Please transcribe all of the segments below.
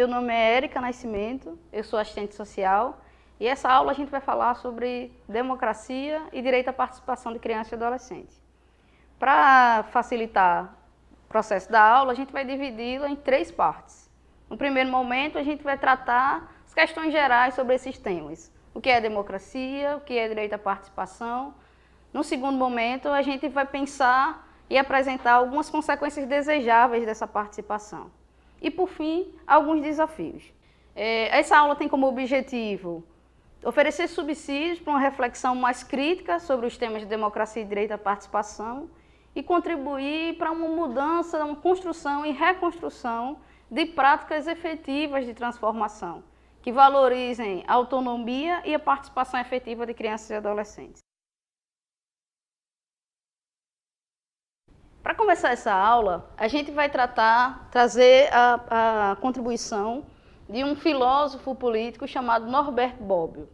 Meu nome é Érica Nascimento, eu sou assistente social e essa aula a gente vai falar sobre democracia e direito à participação de crianças e adolescentes. Para facilitar o processo da aula, a gente vai dividi-la em 3 partes. No primeiro momento, a gente vai tratar as questões gerais sobre esses temas. O que é democracia, o que é direito à participação. No segundo momento, a gente vai pensar e apresentar algumas consequências desejáveis dessa participação. E, por fim, alguns desafios. Essa aula tem como objetivo oferecer subsídios para uma reflexão mais crítica sobre os temas de democracia e direito à participação e contribuir para uma mudança, uma construção e reconstrução de práticas efetivas de transformação, que valorizem a autonomia e a participação efetiva de crianças e adolescentes. Para começar essa aula, a gente vai trazer a contribuição de um filósofo político chamado Norberto Bobbio.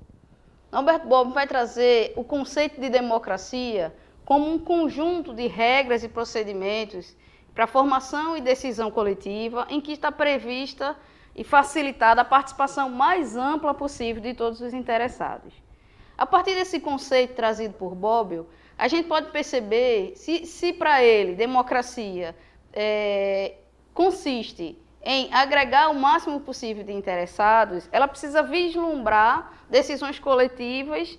Norberto Bobbio vai trazer o conceito de democracia como um conjunto de regras e procedimentos para a formação e decisão coletiva em que está prevista e facilitada a participação mais ampla possível de todos os interessados. A partir desse conceito trazido por Bobbio, a gente pode perceber se para ele democracia consiste em agregar o máximo possível de interessados, ela precisa vislumbrar decisões coletivas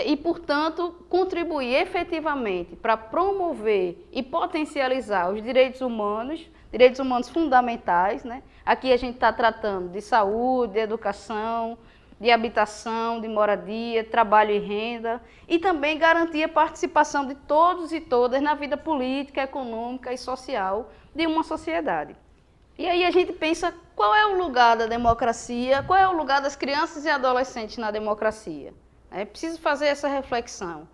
e, portanto, contribuir efetivamente para promover e potencializar os direitos humanos fundamentais, né? Aqui a gente está tratando de saúde, de educação, de habitação, de moradia, trabalho e renda, e também garantir a participação de todos e todas na vida política, econômica e social de uma sociedade. E aí a gente pensa qual é o lugar da democracia, qual é o lugar das crianças e adolescentes na democracia. É preciso fazer essa reflexão.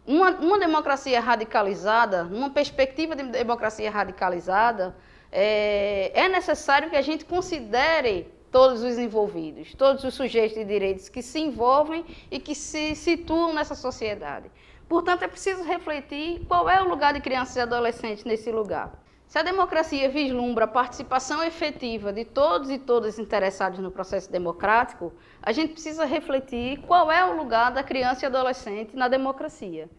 Uma democracia radicalizada, numa perspectiva de democracia radicalizada, é necessário que a gente considere todos os envolvidos, todos os sujeitos de direitos que se envolvem e que se situam nessa sociedade. Portanto, é preciso refletir qual é o lugar de crianças e adolescentes nesse lugar. Se a democracia vislumbra a participação efetiva de todos e todas interessados no processo democrático, a gente precisa refletir qual é o lugar da criança e adolescente na democracia.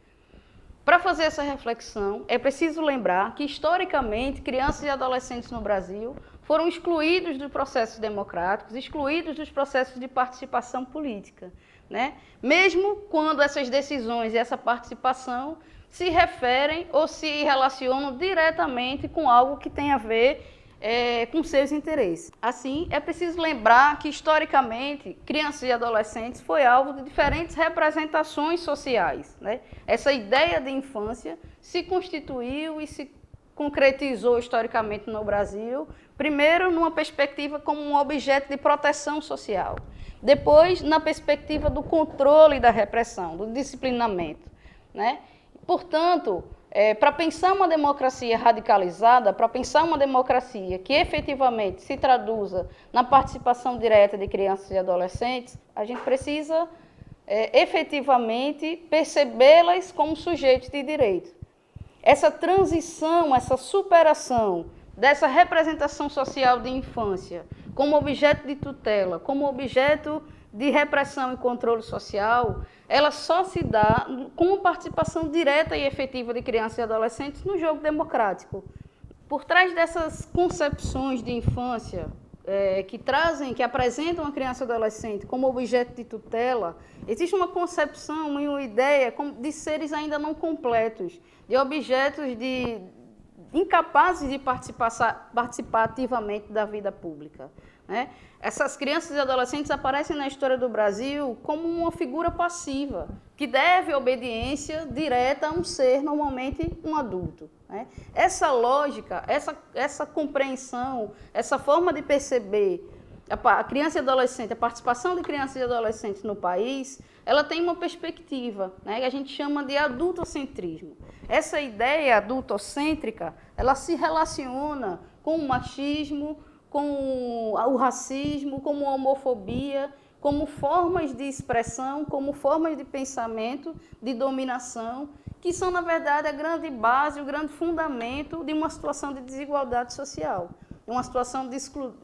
Para fazer essa reflexão, é preciso lembrar que, historicamente, crianças e adolescentes no Brasil foram excluídos dos processos democráticos, excluídos dos processos de participação política, né? Mesmo quando essas decisões e essa participação se referem ou se relacionam diretamente com algo que tem a ver com seus interesses. Assim, é preciso lembrar que, historicamente, crianças e adolescentes foi alvo de diferentes representações sociais, né? Essa ideia de infância se constituiu e se concretizou historicamente no Brasil, primeiro numa perspectiva como um objeto de proteção social, depois na perspectiva do controle da repressão, do disciplinamento, né? Portanto, para pensar uma democracia radicalizada, para pensar uma democracia que efetivamente se traduza na participação direta de crianças e adolescentes, a gente precisa efetivamente percebê-las como sujeitos de direito. Essa transição, essa superação dessa representação social de infância como objeto de tutela, como objeto de repressão e controle social, ela só se dá com a participação direta e efetiva de crianças e adolescentes no jogo democrático. Por trás dessas concepções de infância que apresentam a criança e adolescente como objeto de tutela, existe uma concepção e uma ideia de seres ainda não completos, de objetos incapazes de participar ativamente da vida pública, né? Essas crianças e adolescentes aparecem na história do Brasil como uma figura passiva, que deve obediência direta a um ser, normalmente um adulto, né? Essa lógica, essa compreensão, essa forma de perceber a criança e adolescente, a participação de crianças e adolescentes no país, ela tem uma perspectiva, né, que a gente chama de adultocentrismo. Essa ideia adultocêntrica, ela se relaciona com o machismo, com o racismo, com a homofobia, como formas de expressão, como formas de pensamento, de dominação, que são, na verdade, a grande base, o grande fundamento de uma situação de desigualdade social. uma situação de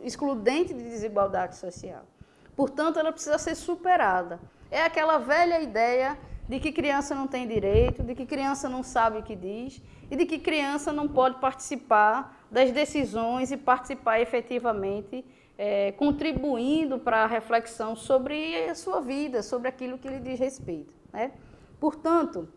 excludente de desigualdade social. Portanto, ela precisa ser superada. É aquela velha ideia de que criança não tem direito, de que criança não sabe o que diz e de que criança não pode participar das decisões e participar efetivamente, contribuindo para a reflexão sobre a sua vida, sobre aquilo que lhe diz respeito, né? Portanto,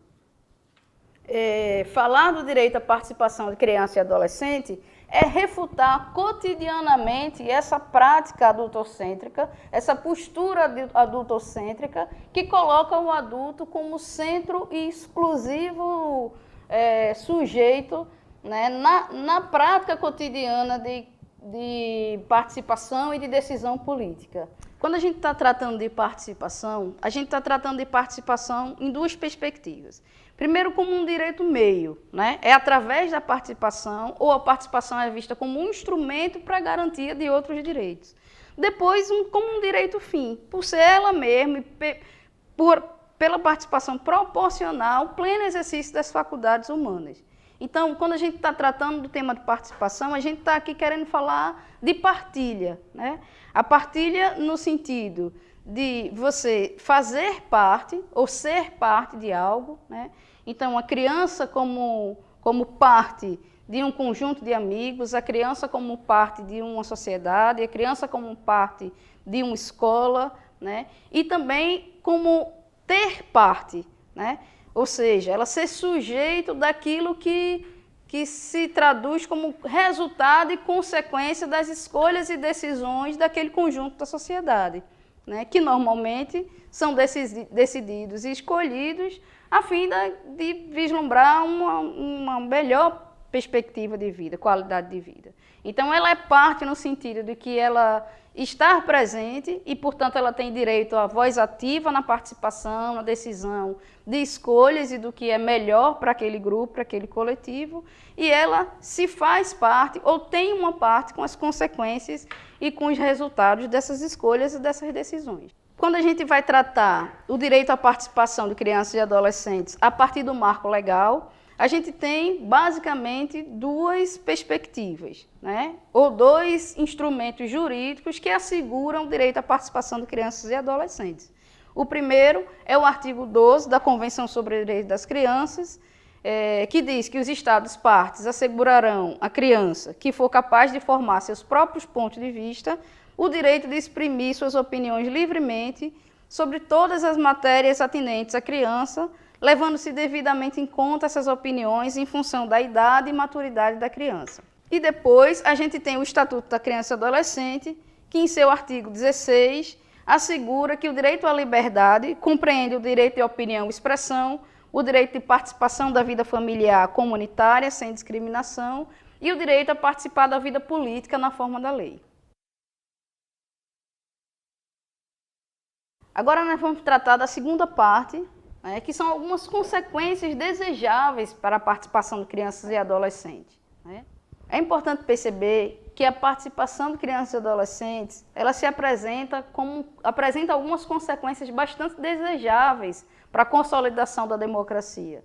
falar do direito à participação de criança e adolescente é refutar cotidianamente essa prática adultocêntrica, essa postura adultocêntrica que coloca o adulto como centro e exclusivo sujeito, né, na prática cotidiana de participação e de decisão política. Quando a gente está tratando de participação, a gente está tratando de participação em duas perspectivas. Primeiro, como um direito meio, né? É através da participação, ou a participação é vista como um instrumento para a garantia de outros direitos. Depois, como um direito fim, por ser ela mesma, pela participação proporcional, pleno exercício das faculdades humanas. Então, quando a gente está tratando do tema de participação, a gente está aqui querendo falar de partilha, né? A partilha no sentido de você fazer parte ou ser parte de algo, né? Então, a criança como parte de um conjunto de amigos, a criança como parte de uma sociedade, a criança como parte de uma escola, né? E também como ter parte, né? Ou seja, ela ser sujeito daquilo que se traduz como resultado e consequência das escolhas e decisões daquele conjunto da sociedade, né? Que normalmente são decididos e escolhidos a fim de vislumbrar uma melhor perspectiva de vida, qualidade de vida. Então, ela é parte no sentido de que ela está presente e, portanto, ela tem direito à voz ativa na participação, na decisão de escolhas e do que é melhor para aquele grupo, para aquele coletivo, e ela se faz parte ou tem uma parte com as consequências e com os resultados dessas escolhas e dessas decisões. Quando a gente vai tratar o direito à participação de crianças e adolescentes a partir do marco legal, a gente tem basicamente duas perspectivas, né? Ou dois instrumentos jurídicos que asseguram o direito à participação de crianças e adolescentes. O primeiro é o artigo 12 da Convenção sobre o Direito das Crianças, que diz que os Estados partes assegurarão à criança que for capaz de formar seus próprios pontos de vista o direito de exprimir suas opiniões livremente sobre todas as matérias atinentes à criança, levando-se devidamente em conta essas opiniões em função da idade e maturidade da criança. E depois a gente tem o Estatuto da Criança e Adolescente, que em seu artigo 16 assegura que o direito à liberdade compreende o direito de opinião e expressão, o direito de participação da vida familiar comunitária sem discriminação e o direito a participar da vida política na forma da lei. Agora nós vamos tratar da segunda parte, que são algumas consequências desejáveis para a participação de crianças e adolescentes. É importante perceber que a participação de crianças e adolescentes, ela se apresenta algumas consequências bastante desejáveis para a consolidação da democracia.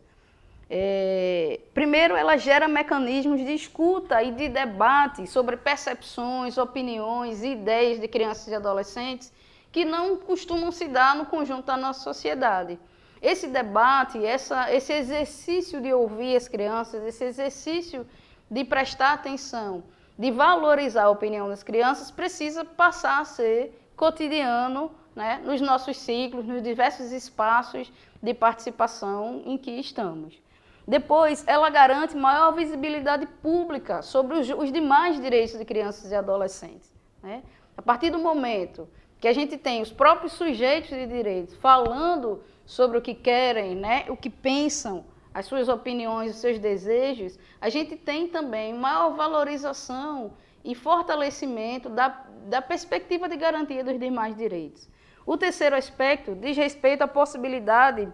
Primeiro, ela gera mecanismos de escuta e de debate sobre percepções, opiniões e ideias de crianças e adolescentes que não costumam se dar no conjunto da nossa sociedade. Esse debate, esse exercício de ouvir as crianças, esse exercício de prestar atenção, de valorizar a opinião das crianças, precisa passar a ser cotidiano, né, nos nossos ciclos, nos diversos espaços de participação em que estamos. Depois, ela garante maior visibilidade pública sobre os demais direitos de crianças e adolescentes, né? A partir do momento que a gente tem os próprios sujeitos de direitos falando sobre o que querem, né, o que pensam, as suas opiniões, os seus desejos, a gente tem também maior valorização e fortalecimento da perspectiva de garantia dos demais direitos. O terceiro aspecto diz respeito à possibilidade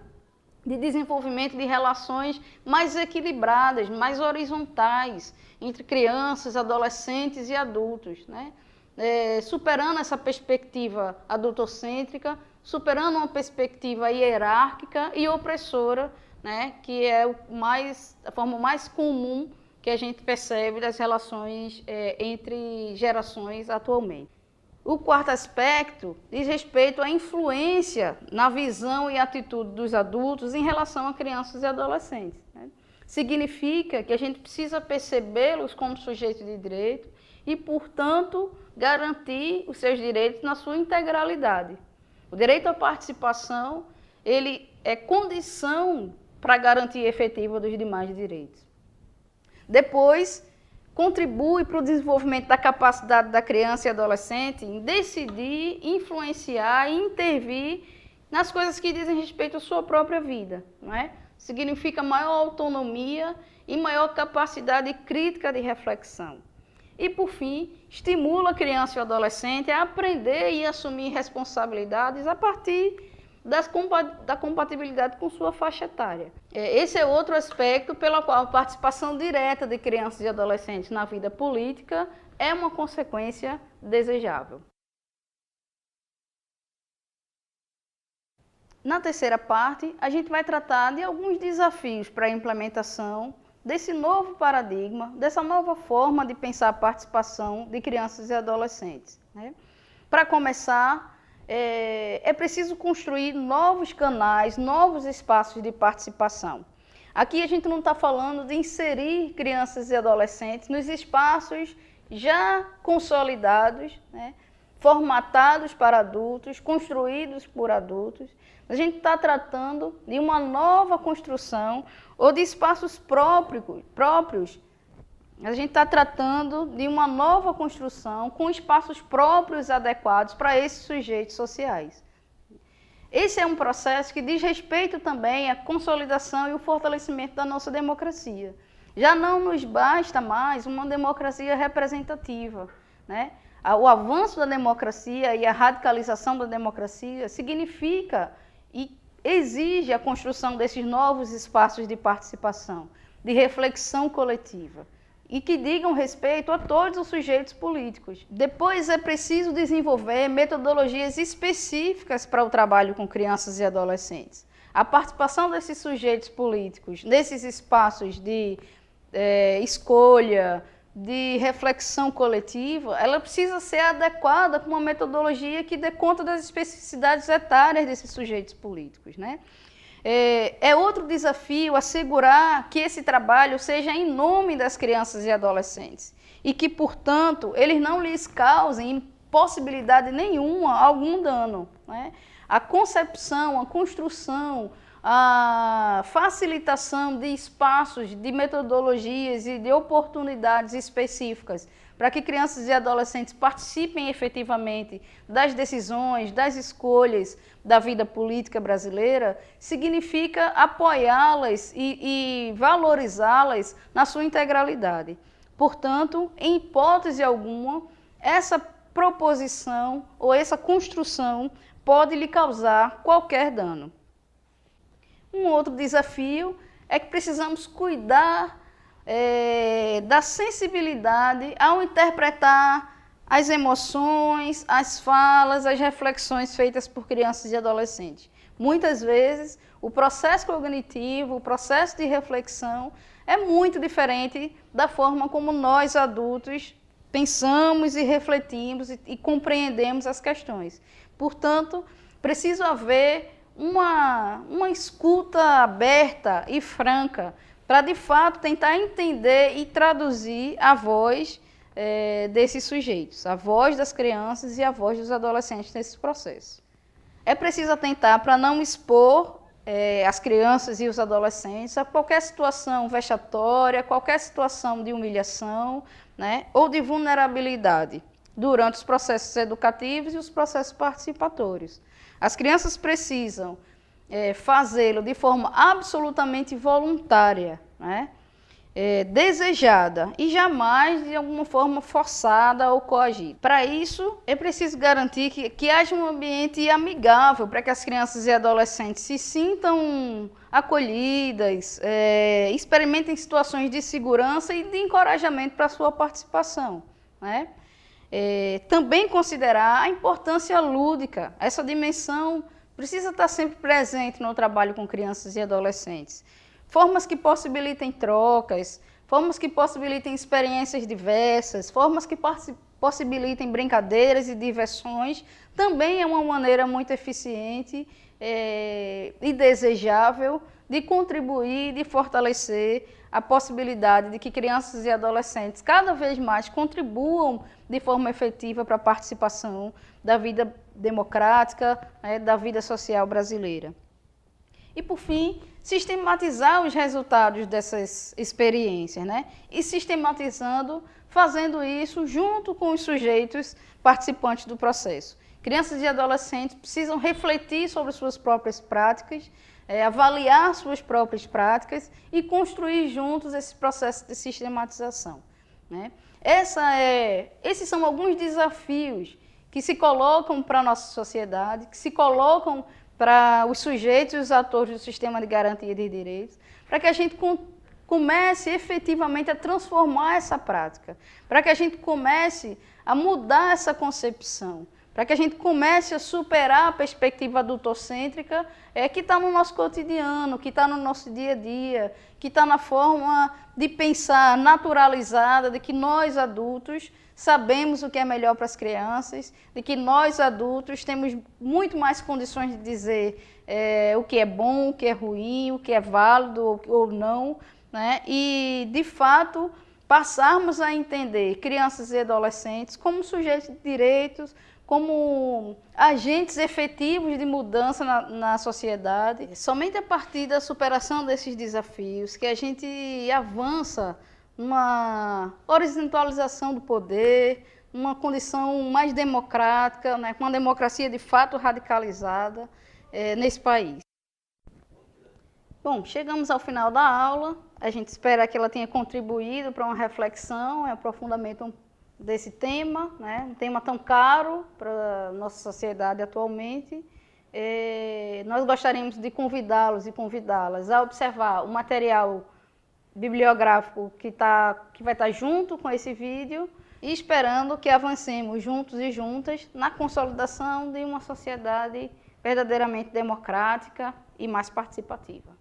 de desenvolvimento de relações mais equilibradas, mais horizontais, entre crianças, adolescentes e adultos, né? Superando essa perspectiva adultocêntrica, superando uma perspectiva hierárquica e opressora, né, que é a forma mais comum que a gente percebe das relações entre gerações atualmente. O quarto aspecto diz respeito à influência na visão e atitude dos adultos em relação a crianças e adolescentes, né? Significa que a gente precisa percebê-los como sujeitos de direito e, portanto, garantir os seus direitos na sua integralidade. O direito à participação, ele é condição para a garantia efetiva dos demais direitos. Depois, contribui para o desenvolvimento da capacidade da criança e adolescente em decidir, influenciar e intervir nas coisas que dizem respeito à sua própria vida, não é? Significa maior autonomia e maior capacidade crítica de reflexão. E, por fim, estimula a criança e o adolescente a aprender e assumir responsabilidades a partir da compatibilidade com sua faixa etária. Esse é outro aspecto pelo qual a participação direta de crianças e adolescentes na vida política é uma consequência desejável. Na terceira parte, a gente vai tratar de alguns desafios para a implementação desse novo paradigma, dessa nova forma de pensar a participação de crianças e adolescentes, né? Para começar, é preciso construir novos canais, novos espaços de participação. Aqui a gente não está falando de inserir crianças e adolescentes nos espaços já consolidados, né? Formatados para adultos, construídos por adultos. A gente está tratando de uma nova construção ou de espaços próprios. A gente está tratando de uma nova construção com espaços próprios adequados para esses sujeitos sociais. Esse é um processo que diz respeito também à consolidação e o fortalecimento da nossa democracia. Já não nos basta mais uma democracia representativa, né? O avanço da democracia e a radicalização da democracia significa e exige a construção desses novos espaços de participação, de reflexão coletiva, e que digam respeito a todos os sujeitos políticos. Depois é preciso desenvolver metodologias específicas para o trabalho com crianças e adolescentes. A participação desses sujeitos políticos, nesses espaços de escolha, de reflexão coletiva, ela precisa ser adequada com uma metodologia que dê conta das especificidades etárias desses sujeitos políticos, né? É outro desafio assegurar que esse trabalho seja em nome das crianças e adolescentes e que, portanto, eles não lhes causem impossibilidade nenhuma, algum dano, né? A concepção, a construção, a facilitação de espaços, de metodologias e de oportunidades específicas para que crianças e adolescentes participem efetivamente das decisões, das escolhas da vida política brasileira, significa apoiá-las e valorizá-las na sua integralidade. Portanto, em hipótese alguma, essa proposição ou essa construção pode lhe causar qualquer dano. Um outro desafio é que precisamos cuidar da sensibilidade ao interpretar as emoções, as falas, as reflexões feitas por crianças e adolescentes. Muitas vezes, o processo cognitivo, o processo de reflexão é muito diferente da forma como nós, adultos, pensamos e refletimos e compreendemos as questões. Portanto, preciso haver uma escuta aberta e franca para, de fato, tentar entender e traduzir a voz desses sujeitos, a voz das crianças e a voz dos adolescentes nesse processo. É preciso atentar para não expor as crianças e os adolescentes a qualquer situação vexatória, qualquer situação de humilhação, né, ou de vulnerabilidade durante os processos educativos e os processos participatórios. As crianças precisam fazê-lo de forma absolutamente voluntária, né? Desejada e jamais de alguma forma forçada ou coagida. Para isso, é preciso garantir que haja um ambiente amigável para que as crianças e adolescentes se sintam acolhidas, experimentem situações de segurança e de encorajamento para a sua participação, né? Também considerar a importância lúdica. Essa dimensão precisa estar sempre presente no trabalho com crianças e adolescentes. Formas que possibilitem trocas, formas que possibilitem experiências diversas, formas que possibilitem brincadeiras e diversões, também é uma maneira muito eficiente e desejável de contribuir, de fortalecer a possibilidade de que crianças e adolescentes cada vez mais contribuam de forma efetiva para a participação da vida democrática, da vida social brasileira. E, por fim, sistematizar os resultados dessas experiências, e sistematizando, fazendo isso junto com os sujeitos participantes do processo. Crianças e adolescentes precisam refletir sobre suas próprias práticas, avaliar suas próprias práticas e construir juntos esse processo de sistematização. Esses são alguns desafios que se colocam para a nossa sociedade, que se colocam para os sujeitos e os atores do sistema de garantia de direitos, para que a gente comece efetivamente a transformar essa prática, para que a gente comece a mudar essa concepção, para que a gente comece a superar a perspectiva adultocêntrica que está no nosso cotidiano, que está no nosso dia a dia, que está na forma de pensar naturalizada de que nós adultos sabemos o que é melhor para as crianças, de que nós adultos temos muito mais condições de dizer o que é bom, o que é ruim, o que é válido ou não, e, de fato, passarmos a entender crianças e adolescentes como sujeitos de direitos, como agentes efetivos de mudança na sociedade. Somente a partir da superação desses desafios que a gente avança numa horizontalização do poder, numa condição mais democrática, com uma democracia de fato radicalizada nesse país. Bom, chegamos ao final da aula. A gente espera que ela tenha contribuído para uma reflexão e aprofundamento desse tema, um tema tão caro para a nossa sociedade atualmente. Nós gostaríamos de convidá-los e convidá-las a observar o material bibliográfico que vai estar junto com esse vídeo e esperando que avancemos juntos e juntas na consolidação de uma sociedade verdadeiramente democrática e mais participativa.